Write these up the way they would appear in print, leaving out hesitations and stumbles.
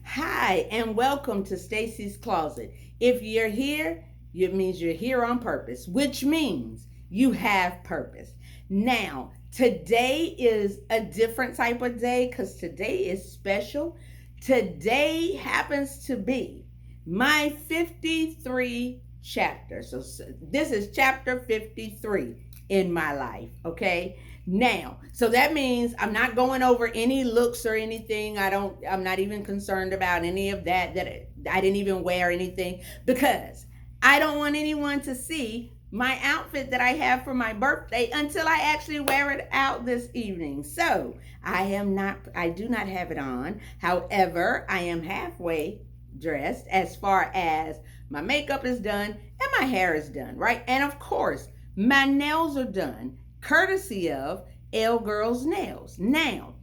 Hi, and welcome to Stacy's Closet. If you're here, it means you're here on purpose, which means you have purpose. Now, today is a different type of day because today is special. Today happens to be my 53 chapter. So this is chapter 53 in my life, okay? Now, so that means I'm not going over any looks or anything. I'm not even concerned about any of that I didn't even wear anything because I don't want anyone to see my outfit that I have for my birthday until I actually wear it out this evening. So, I do not have it on. However, I am halfway dressed as far as my makeup is done and my hair is done, right? And of course, my nails are done courtesy of lgirlznails. Now,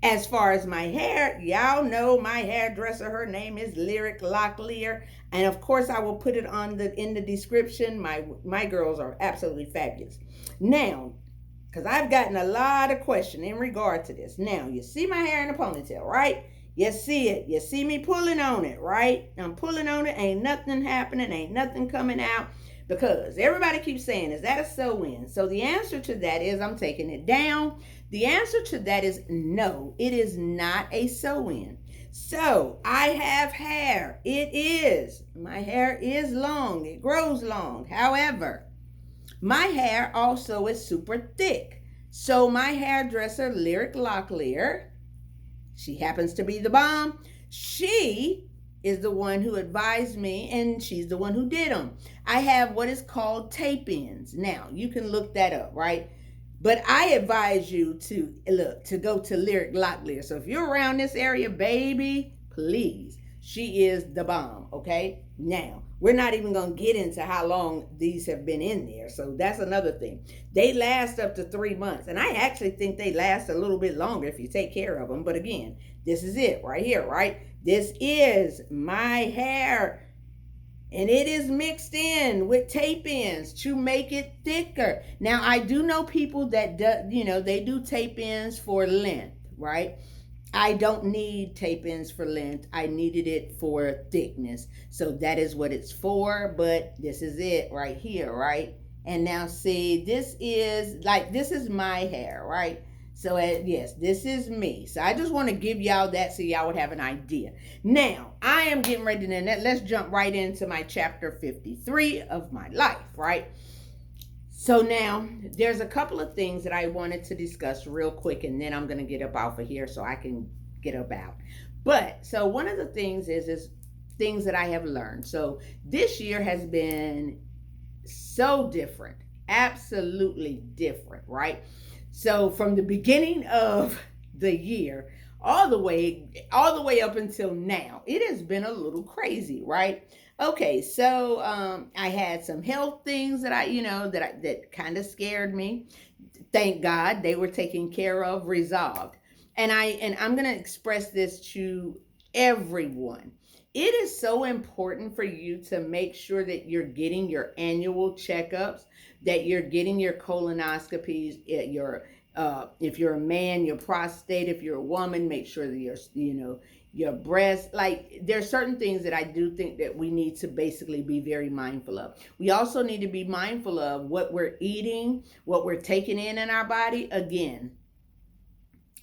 as far as my hair, y'all know my hairdresser. Her name is Locklear, and of course, I will put it on the in the description. My girls are absolutely fabulous. Now, because I've gotten a lot of questions in regard to this. Now, you see my hair in a ponytail, right? You see it. You see me pulling on it, right? I'm pulling on it. Ain't nothing happening. Ain't nothing coming out because everybody keeps saying, is that a sew-in? So the answer to that is I'm taking it down. The answer to that is no, it is not a sew-in. So I have hair. My hair is long. It grows long. However, my hair also is super thick. So my hairdresser, Lyric Locklear, she happens to be the bomb. She is the one who advised me, and she's the one who did them. I have what is called tape ins. Now, you can look that up, right? But I advise you to go to Lyric Locklear. So if you're around this area, baby, please. She is the bomb, okay? Now, we're not even going to get into how long these have been in there. So that's another thing. They last up to 3 months. And I actually think they last a little bit longer if you take care of them. But again, this is it right here, right? This is my hair. And it is mixed in with tape ins to make it thicker. Now, I do know people that they do tape ins for length, right? I don't need tape ins for length. I needed it for thickness. So that is what it's for. But this is it right here, right? And now see, this is my hair, right? So yes, this is me. So I just want to give y'all that so y'all would have an idea. Now, I am getting ready to let's jump right into my chapter 53 of my life, right? So now there's a couple of things that I wanted to discuss real quick, and then I'm going to get up off of here so I can get up out. But so one of the things is things that I have learned. So this year has been so different, absolutely different, right? So from the beginning of the year all the way up until now, it has been a little crazy, right? Okay, so I had some health things that kind of scared me. Thank God they were taken care of, resolved. And I'm going to express this to everyone. It is so important for you to make sure that you're getting your annual checkups, that you're getting your colonoscopies, if you're a man, your prostate. If you're a woman, make sure that your breast. Like, there's certain things that I do think that we need to basically be very mindful of. We also need to be mindful of what we're eating, what we're taking in our body. Again,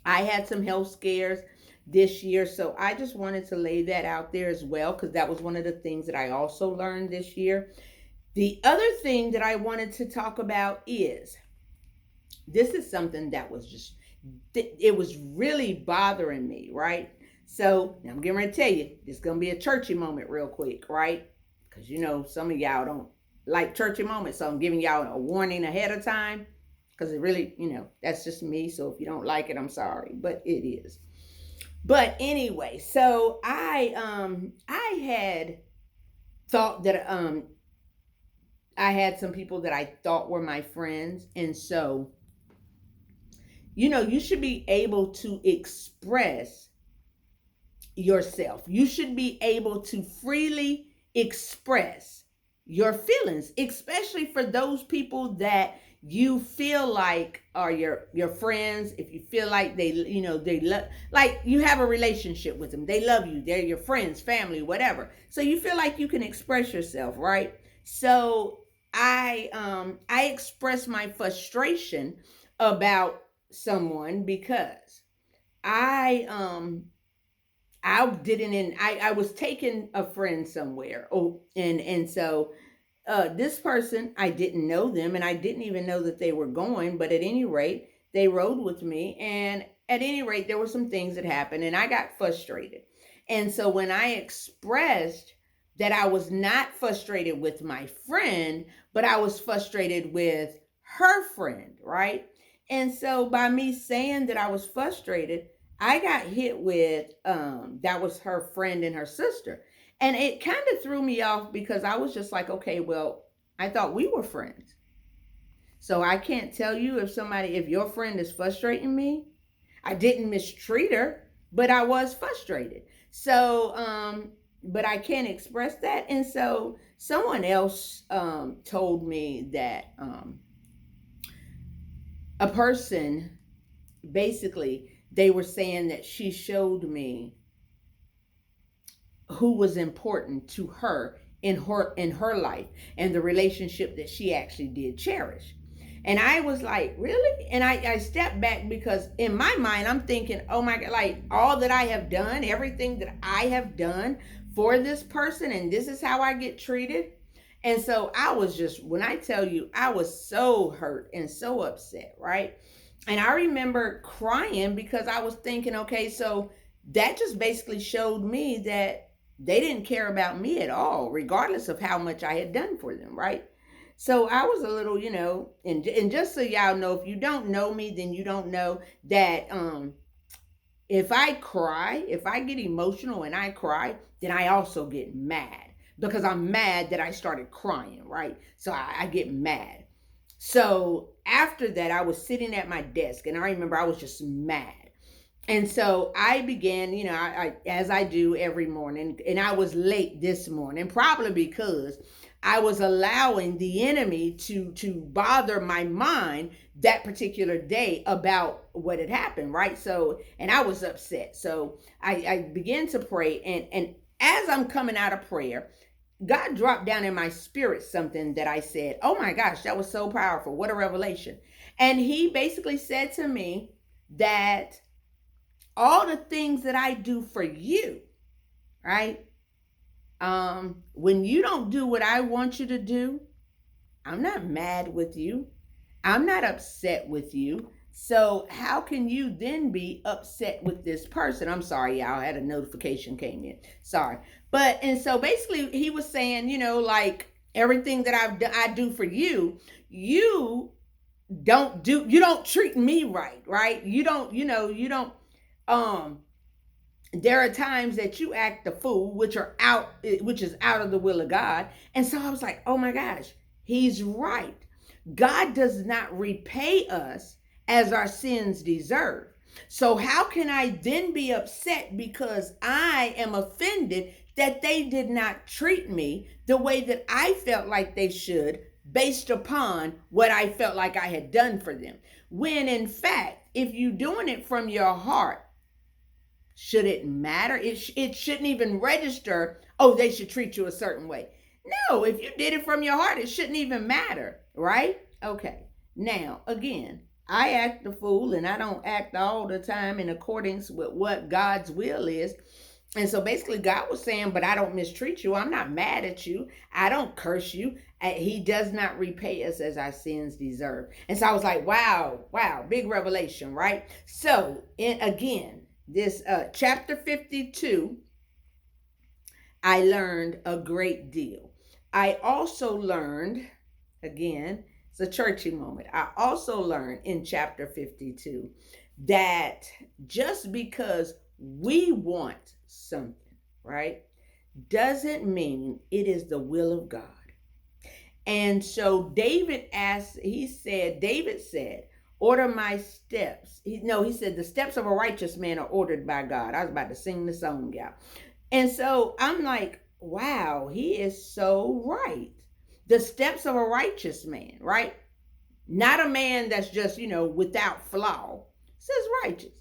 I had some health scares this year, so I just wanted to lay that out there as well, because that was one of the things that I also learned this year. The other thing that I wanted to talk about is this is something that was it was really bothering me, right? So now I'm getting ready to tell you, it's going to be a churchy moment real quick, right? Because some of y'all don't like churchy moments, so I'm giving y'all a warning ahead of time, because it really, that's just me. So if you don't like it, I'm sorry, but it is. But anyway, so I had thought that I had some people that I thought were my friends, and so you should be able to express yourself. You should be able to freely express your feelings, especially for those people that you feel like, or your friends, if you feel like they love, like you have a relationship with them, they love you, they're your friends, family, whatever, so you feel like you can express yourself, right? So I express my frustration about someone because I I didn't in I was taking a friend somewhere. Oh, and so this person, I didn't know them and I didn't even know that they were going, but at any rate, they rode with me. And at any rate, there were some things that happened and I got frustrated. And so when I expressed that I was not frustrated with my friend, but I was frustrated with her friend, right? And so by me saying that I was frustrated, I got hit with that was her friend and her sister. And it kind of threw me off because I was just like, okay, well, I thought we were friends. So I can't tell you if your friend is frustrating me. I didn't mistreat her, but I was frustrated. So, but I can't express that. And so someone else told me that a person, basically, they were saying that she showed me who was important to her in her life and the relationship that she actually did cherish. And I was like, really? And I stepped back because in my mind, I'm thinking, oh my God, like all that I have done, everything that I have done for this person, and this is how I get treated. And so I was just, when I tell you, I was so hurt and so upset, right? And I remember crying because I was thinking, okay, so that just basically showed me that they didn't care about me at all, regardless of how much I had done for them, right? So I was a little, and just so y'all know, if you don't know me, then you don't know that if I cry, if I get emotional and I cry, then I also get mad because I'm mad that I started crying, right? So I get mad. So after that, I was sitting at my desk and I remember I was just mad. And so I began, as I do every morning, and I was late this morning, probably because I was allowing the enemy to bother my mind that particular day about what had happened, right? So, and I was upset. So I began to pray, and as I'm coming out of prayer, God dropped down in my spirit something that I said, oh my gosh, that was so powerful. What a revelation. And he basically said to me that all the things that I do for you, right? When you don't do what I want you to do, I'm not mad with you. I'm not upset with you. So how can you then be upset with this person? I'm sorry, y'all. I had a notification came in. Sorry. But and so basically he was saying, like everything that I do for you, you you don't treat me right, right? You don't um there are times that you act the fool, which is out of the will of God. And so I was like, oh my gosh, he's right. God does not repay us as our sins deserve. So how can I then be upset because I am offended that they did not treat me the way that I felt like they should, based upon what I felt like I had done for them? When in fact, if you're doing it from your heart, should it matter? It shouldn't even register, oh, they should treat you a certain way. No, if you did it from your heart, it shouldn't even matter, right? Okay. Now, again, I act the fool and I don't act all the time in accordance with what God's will is. And so basically, God was saying, but I don't mistreat you. I'm not mad at you. I don't curse you. He does not repay us as our sins deserve. And so I was like, wow, big revelation, right? So, again, this chapter 52, I learned a great deal. I also learned, again, it's a churchy moment. I also learned in chapter 52 that just because we want something, right, doesn't mean it is the will of God. And so David said, order my steps. He said, the steps of a righteous man are ordered by God. I was about to sing the song, y'all. And so I'm like, wow, he is so right. The steps of a righteous man, right? Not a man that's just, without flaw. It says righteous.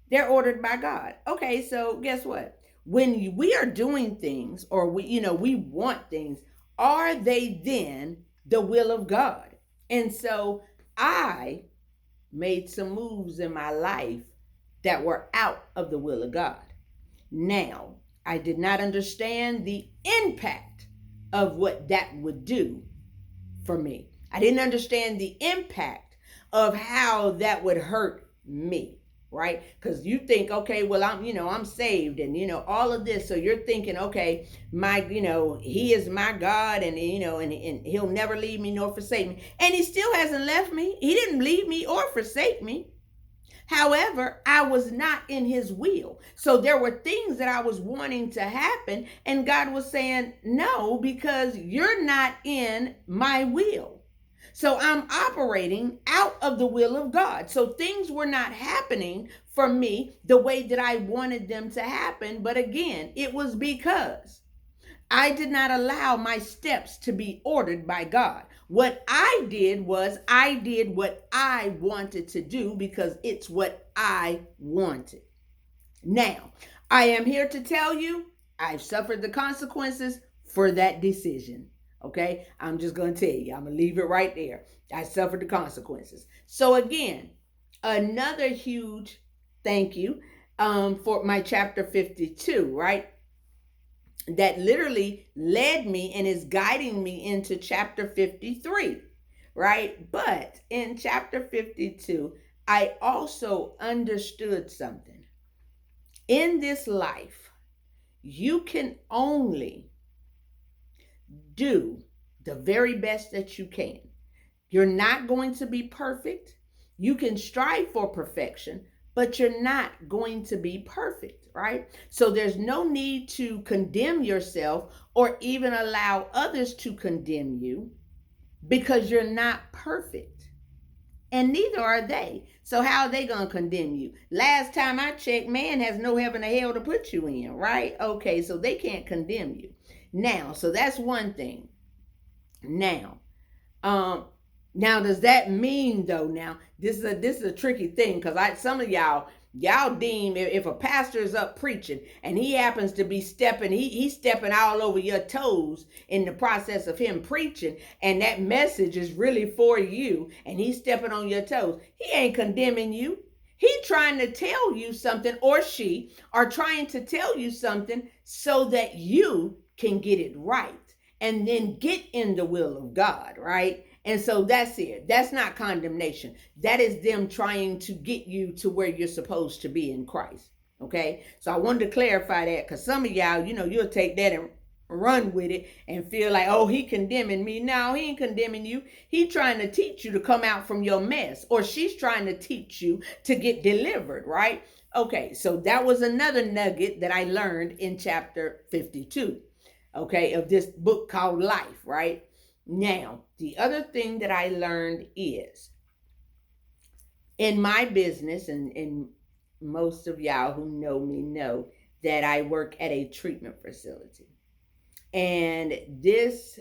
They're ordered by God. Okay, so guess what? When we are doing things or we want things, are they then the will of God? And so I made some moves in my life that were out of the will of God. Now, I did not understand the impact of what that would do for me. I didn't understand the impact of how that would hurt me, right? Because you think, okay, well, I'm saved and, all of this. So you're thinking, okay, he is my God and, and he'll never leave me nor forsake me. And he still hasn't left me. He didn't leave me or forsake me. However, I was not in his will. So there were things that I was wanting to happen, and God was saying, no, because you're not in my will. So I'm operating out of the will of God. So things were not happening for me the way that I wanted them to happen. But again, it was because I did not allow my steps to be ordered by God. What I did was I did what I wanted to do because it's what I wanted. Now, I am here to tell you I've suffered the consequences for that decision. Okay, I'm just going to tell you, I'm going to leave it right there. I suffered the consequences. So, again, another huge thank you for my chapter 52, right? That literally led me and is guiding me into chapter 53, right? But in chapter 52, I also understood something. In this life, you can only do the very best that you can. You're not going to be perfect. You can strive for perfection, but you're not going to be perfect, right? So there's no need to condemn yourself or even allow others to condemn you because you're not perfect. And neither are they. So how are they going to condemn you? Last time I checked, man has no heaven or hell to put you in, right? Okay, so they can't condemn you. Now, so that's one thing. Now, does that mean though? Now, this is a tricky thing because some of y'all deem if a pastor is up preaching and he happens to be he's stepping all over your toes in the process of him preaching, and that message is really for you, and he's stepping on your toes. He ain't condemning you. He's trying to tell you something, or she are trying to tell you something so that you can get it right and then get in the will of God, right? And so that's it. That's not condemnation. That is them trying to get you to where you're supposed to be in Christ. Okay? So I wanted to clarify that because some of y'all, you'll take that and run with it and feel like, oh, he condemning me. No, he ain't condemning you. He trying to teach you to come out from your mess, or she's trying to teach you to get delivered, right? Okay, so that was another nugget that I learned in chapter 52, okay, of this book called Life, right? Now, the other thing that I learned is in my business, and most of y'all who know me know that I work at a treatment facility. And this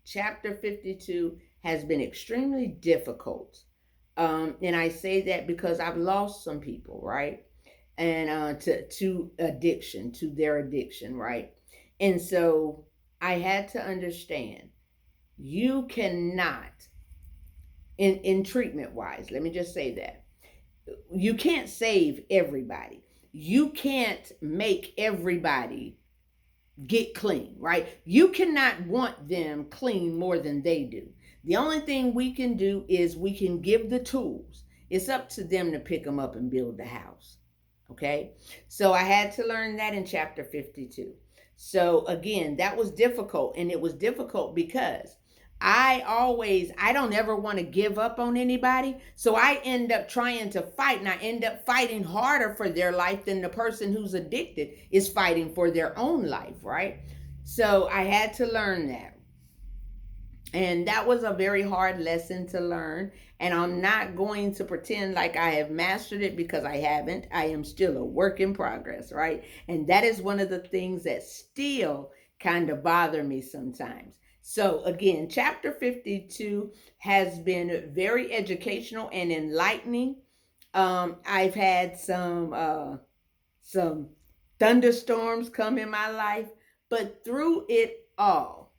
chapter 52 has been extremely difficult. And I say that because I've lost some people, right? And to addiction, to their addiction, right? And so I had to understand you cannot, in treatment wise, let me just say that, you can't save everybody. You can't make everybody get clean, right? You cannot want them clean more than they do. The only thing we can do is we can give the tools. It's up to them to pick them up and build the house. Okay? So I had to learn that in chapter 52. So again, that was difficult, and it was difficult because I don't ever want to give up on anybody. So I end up trying to fight, and I end up fighting harder for their life than the person who's addicted is fighting for their own life, right? So I had to learn that. And that was a very hard lesson to learn. And I'm not going to pretend like I have mastered it because I haven't. I am still a work in progress, right? And that is one of the things that still kind of bother me sometimes. So again, chapter 52 has been very educational and enlightening. I've had some thunderstorms come in my life, but through it all,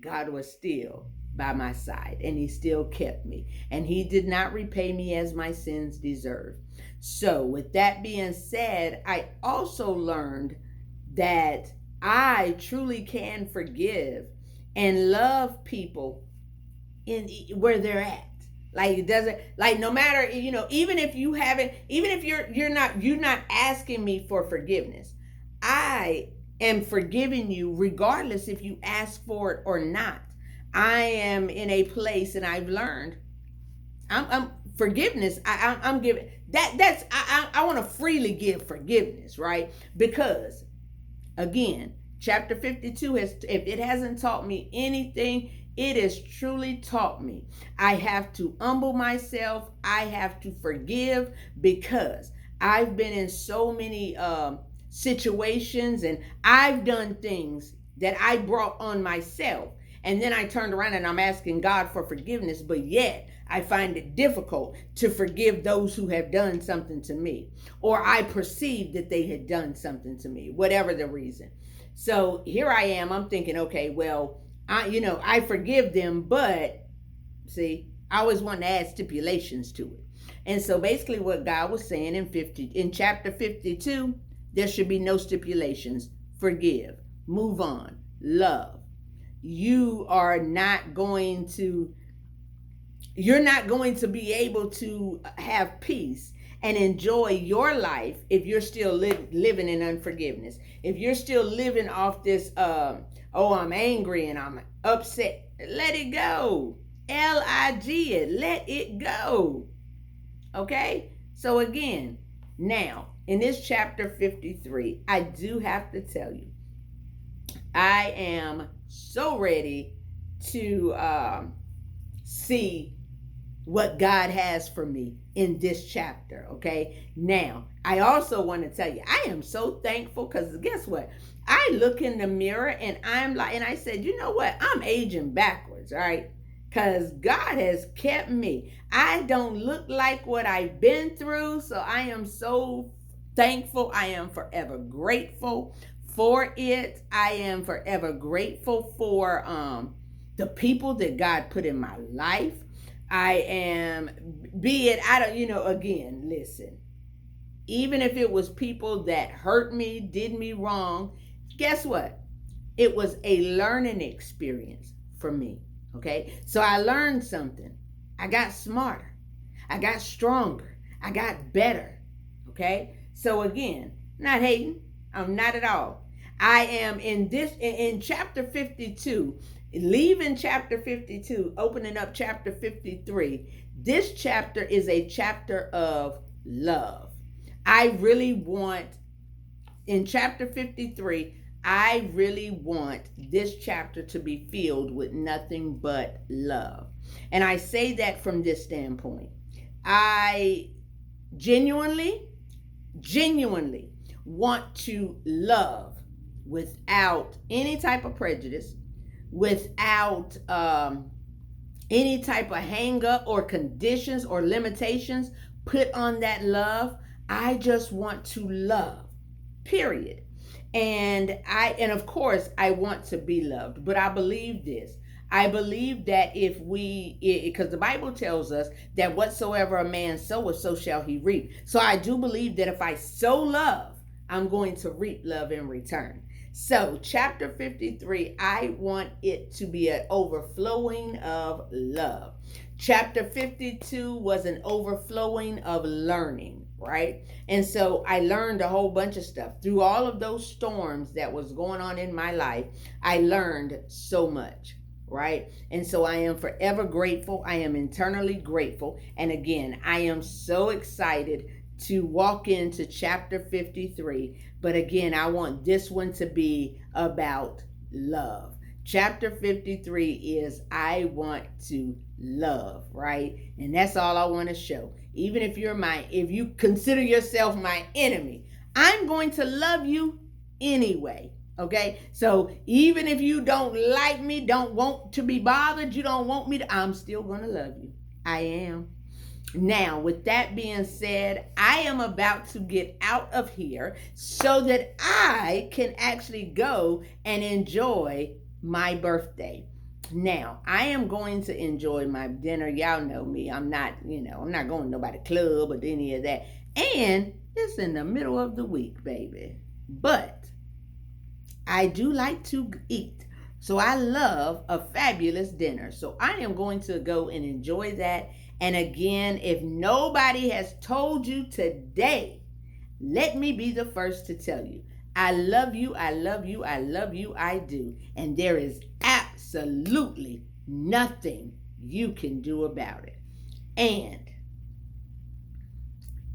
God was still by my side and he still kept me and he did not repay me as my sins deserve. So, with that being said, I also learned that I truly can forgive and love people in where they're at. Like it doesn't, like, no matter, even if you haven't, even if you're not asking me for forgiveness, I am forgiving you regardless if you ask for it or not. I am in a place and I've learned I'm forgiveness. I'm giving that's I want to freely give forgiveness, right? Because again, chapter 52 has, if it hasn't taught me anything, it has truly taught me. I have to humble myself. I have to forgive because I've been in so many situations and I've done things that I brought on myself. And then I turned around and I'm asking God for forgiveness, but yet I find it difficult to forgive those who have done something to me, or I perceived that they had done something to me, whatever the reason. So here I am, I'm thinking, okay, well, I forgive them, but see, I always want to add stipulations to it. And so basically what God was saying in chapter 52, there should be no stipulations. Forgive, move on, love. You're not going to be able to have peace and enjoy your life if you're still living in unforgiveness. If you're still living off this, oh, I'm angry and I'm upset, let it go. L-I-G it, let it go. Okay? So again, now in this chapter 53, I do have to tell you, I am so ready to see what God has for me in this chapter. Okay. Now, I also want to tell you, I am so thankful because guess what? I look in the mirror and I said, you know what? I'm aging backwards. All right. Because God has kept me. I don't look like what I've been through. So I am so thankful. I am forever grateful for it. I am forever grateful for the people that God put in my life. I am, be it, I don't, again, listen, even if it was people that hurt me, did me wrong, guess what? It was a learning experience for me. Okay. So I learned something. I got smarter. I got stronger. I got better. Okay. So again, not hating. I'm not at all. I am in chapter 52, leaving chapter 52, opening up chapter 53. This chapter is a chapter of love. I really want, in chapter 53, I really want this chapter to be filled with nothing but love. And I say that from this standpoint. I genuinely want to love without any type of prejudice, without any type of hang up or conditions or limitations put on that love. I just want to love, period. And of course I want to be loved, but I believe this. I believe that because the Bible tells us that whatsoever a man soweth, so shall he reap. So I do believe that if I sow love, I'm going to reap love in return. So chapter 53, I want it to be an overflowing of love. Chapter 52 was an overflowing of learning, right? And so I learned a whole bunch of stuff. Through all of those storms that was going on in my life, I learned so much, right? And so I am forever grateful. I am eternally grateful. And again, I am so excited to walk into chapter 53. But again, I want this one to be about love. Chapter 53 is I want to love, right? And that's all I want to show. Even if if you consider yourself my enemy, I'm going to love you anyway. Okay, so even if you don't like me, don't want to be bothered, you don't want me to, I'm still gonna love you. I am. Now, with that being said, I am about to get out of here so that I can actually go and enjoy my birthday. Now, I am going to enjoy my dinner. Y'all know me. I'm not, I'm not going to nobody club or any of that. And it's in the middle of the week, baby. But I do like to eat. So I love a fabulous dinner. So I am going to go and enjoy that. And again, if nobody has told you today, let me be the first to tell you. I love you, I love you, I love you, I do. And there is absolutely nothing you can do about it. And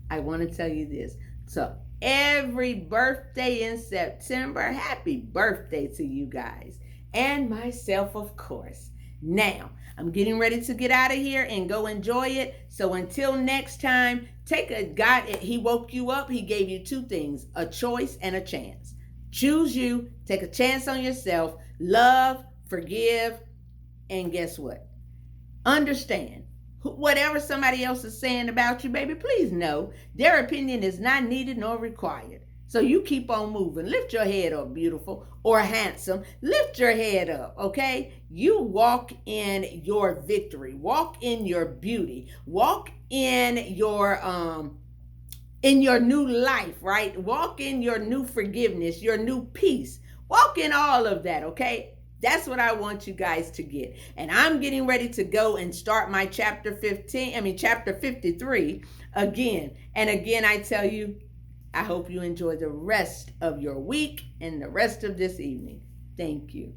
I want to tell you this. So every birthday in September, happy birthday to you guys and myself, of course. Now, I'm getting ready to get out of here and go enjoy it. So until next time, take a God, he woke you up. He gave you two things, a choice and a chance. Choose you, take a chance on yourself, love, forgive, and guess what? Understand. Whatever somebody else is saying about you, baby, please know their opinion is not needed nor required. So you keep on moving. Lift your head up, beautiful or handsome. Lift your head up, okay? You walk in your victory. Walk in your beauty. Walk in your new life, right? Walk in your new forgiveness, your new peace. Walk in all of that, okay? That's what I want you guys to get. And I'm getting ready to go and start my chapter 53 again. And again, I tell you, I hope you enjoy the rest of your week and the rest of this evening. Thank you.